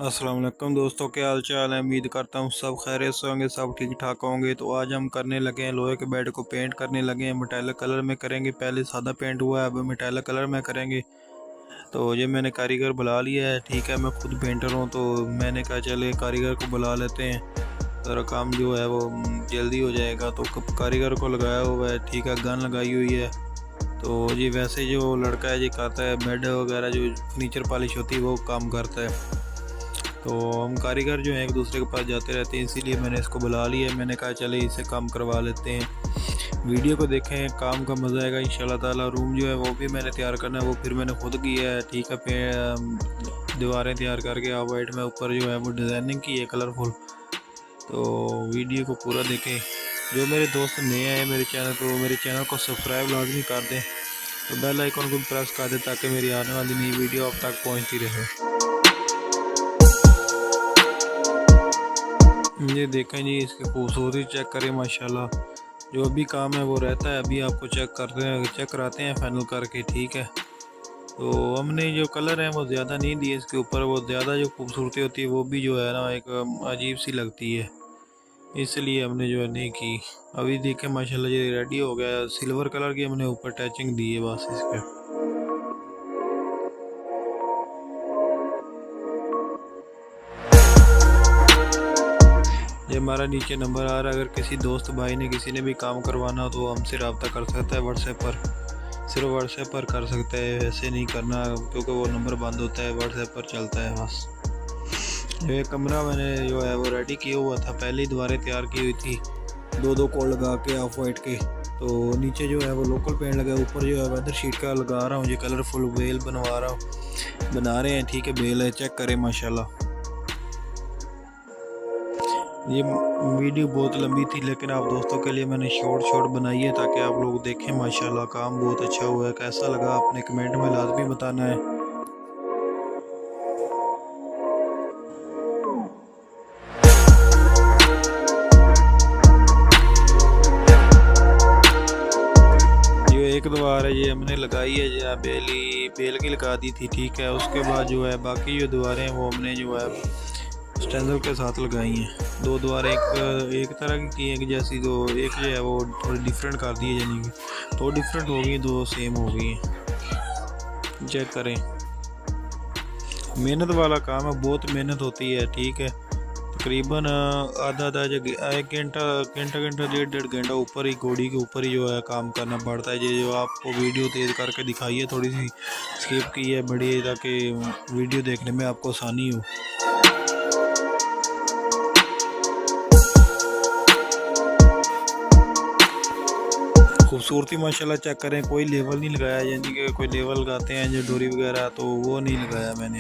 अस्सलाम वालेकुम दोस्तों, क्या हाल चाल है। उम्मीद करता हूँ सब खैरियत से होंगे, सब ठीक ठाक होंगे। तो आज हम करने लगे हैं लोहे के बेड को पेंट करने लगे हैं। मेटालिक कलर में करेंगे। पहले सादा पेंट हुआ है, अब मेटालिक कलर में करेंगे। तो ये मैंने कारीगर बुला लिया है। ठीक है, मैं खुद पेंटर हूँ तो मैंने कहा चले कारीगर को बुला लेते हैं, ज़रा काम जो है वो जल्दी हो जाएगा। तो कारीगर को लगाया हुआ है। ठीक है, गन लगाई हुई है। तो ये वैसे जो लड़का है ये करता है बेड वगैरह जो फर्नीचर पॉलिश होती है वो काम करता है। तो हम कारीगर जो हैं एक दूसरे के पास जाते रहते हैं, इसीलिए मैंने इसको बुला लिया है। मैंने कहा चले इससे काम करवा लेते हैं। वीडियो को देखें, काम का मज़ा आएगा इंशाल्लाह ताला। रूम जो है वो भी मैंने तैयार करना है, वो फिर मैंने खुद किया है। ठीक है, दीवारें तैयार करके आप वाइट में ऊपर जो है वो डिज़ाइनिंग की है कलरफुल। तो वीडियो को पूरा देखें। जो मेरे दोस्त नए आए मेरे चैनल पर, वो मेरे चैनल को सब्सक्राइब लाजमी कर दें। तो बेल आइकन को प्रेस कर दें ताकि मेरी आने वाली नई वीडियो अब तक पहुँचती रहे। ये देखें जी, इसकी खूबसूरती चेक करें माशाल्लाह। जो भी काम है वो रहता है, अभी आपको चेक कराते हैं फाइनल करके। ठीक है, तो हमने जो कलर है वो ज़्यादा नहीं दिए इसके ऊपर। वो ज़्यादा जो खूबसूरती होती है वो भी जो है ना एक अजीब सी लगती है, इसलिए हमने जो है नहीं की। अभी देखें माशाल्लाह ये रेडी हो गया। सिल्वर कलर की हमने ऊपर टचिंग दी है बस इसके। ये हमारा नीचे नंबर आ रहा है। अगर किसी दोस्त भाई ने किसी ने भी काम करवाना हो तो हमसे रब्ता कर सकता है व्हाट्सएप पर। सिर्फ व्हाट्सएप पर कर सकता है, ऐसे नहीं करना क्योंकि वो नंबर बंद होता है। व्हाट्सएप पर चलता है बस। ये कमरा मैंने जो है वो रेडी किया हुआ था, पहले ही दीवारें तैयार की हुई थी दो दो कोड लगा के ऑफ वाइट के। तो नीचे जो है वो लोकल पेंट लगा, ऊपर जो है वेदर शीट का लगा रहा हूँ। ये कलरफुल बेल बनवा रहा हूँ, बना रहे हैं। ठीक है, बेल है, चेक करें माशाल्लाह। ये वीडियो बहुत लंबी थी लेकिन आप दोस्तों के लिए मैंने शॉर्ट बनाई है ताकि आप लोग देखें। माशाल्लाह काम बहुत अच्छा हुआ है। कैसा लगा आपने कमेंट में लाजमी बताना है। ये एक दीवार है ये हमने लगाई है, जो बेल की लगा दी थी। ठीक है, उसके बाद जो है बाकी जो दीवारें हैं वो हमने जो है स्टैंडल के साथ लगाई हैं। दो दीवारें एक तरह की हैं कि जैसी, दो एक जो है वो थोड़ी डिफरेंट कर दी है, यानी कि दो डिफरेंट हो गई, दो सेम हो गई हैं। चेक करें, मेहनत वाला काम है, बहुत मेहनत होती है। ठीक है, तकरीबन आधा आधा एक घंटा घंटा घंटा डेढ़ घंटा ऊपर ही घोड़ी के ऊपर ही जो है काम करना पड़ता है। ये जो आपको वीडियो तेज़ करके दिखाई है, थोड़ी सी स्किप की है बड़ी, ताकि वीडियो देखने में आपको आसानी हो। खूबसूरती माशाल्लाह चेक करें, कोई लेवल नहीं लगाया, यानी कि कोई लेवल लगाते हैं जो डोरी वगैरह, तो वो नहीं लगाया मैंने।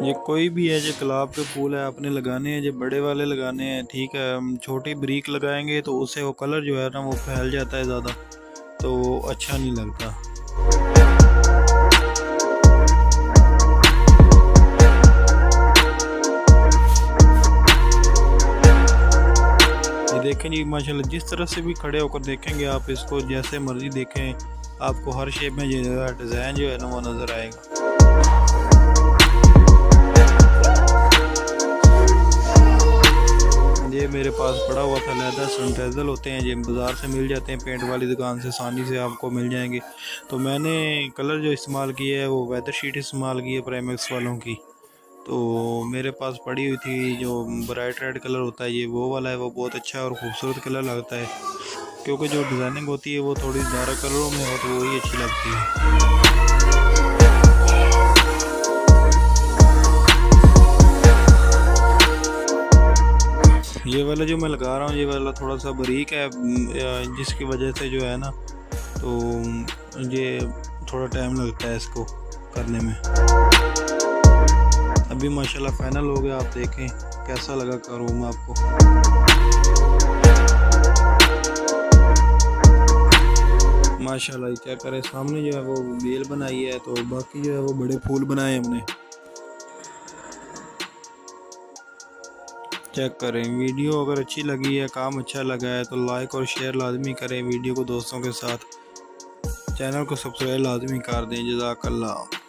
ये कोई भी है जो गुलाब के फूल है आपने लगाने हैं, जो बड़े वाले लगाने हैं। ठीक है, हम छोटी ब्रीक लगाएंगे तो उससे वो कलर जो है ना वो फैल जाता है ज़्यादा, तो वो अच्छा नहीं लगता। ये देखें जी माशाल्लाह, जिस तरह से भी खड़े होकर देखेंगे आप इसको, जैसे मर्जी देखें, आपको हर शेप में जो है डिज़ाइन जो है ना वो नज़र आएगा। ये मेरे पास पड़ा हुआ था लेदर सैनिटाइजर होते हैं, ये बाज़ार से मिल जाते हैं, पेंट वाली दुकान से आसानी से आपको मिल जाएंगे। तो मैंने कलर जो इस्तेमाल किया है वो वेदर शीट इस्तेमाल की है प्राइमेक्स वालों की। तो मेरे पास पड़ी हुई थी, जो ब्राइट रेड कलर होता है ये वो वाला है, वो बहुत अच्छा और ख़ूबसूरत कलर लगता है। क्योंकि जो डिज़ाइनिंग होती है वो थोड़ी डार्क कलरों में हो तो वही अच्छी लगती है। ये वाला जो मैं लगा रहा हूँ ये वाला थोड़ा सा बारीक है, जिसकी वजह से जो है ना, तो ये थोड़ा टाइम लगता है इसको करने में। अभी माशाल्लाह फाइनल हो गया, आप देखें कैसा लगा रूम आपको। माशाल्लाह क्या करें, सामने जो है वो बेल बनाई है, तो बाकी जो है वो बड़े फूल बनाए हमने। चेक करें। वीडियो अगर अच्छी लगी है, काम अच्छा लगा है तो लाइक और शेयर लाजमी करें वीडियो को दोस्तों के साथ। चैनल को सब्सक्राइब लाजमी कर दें। जज़ाकल्लाह।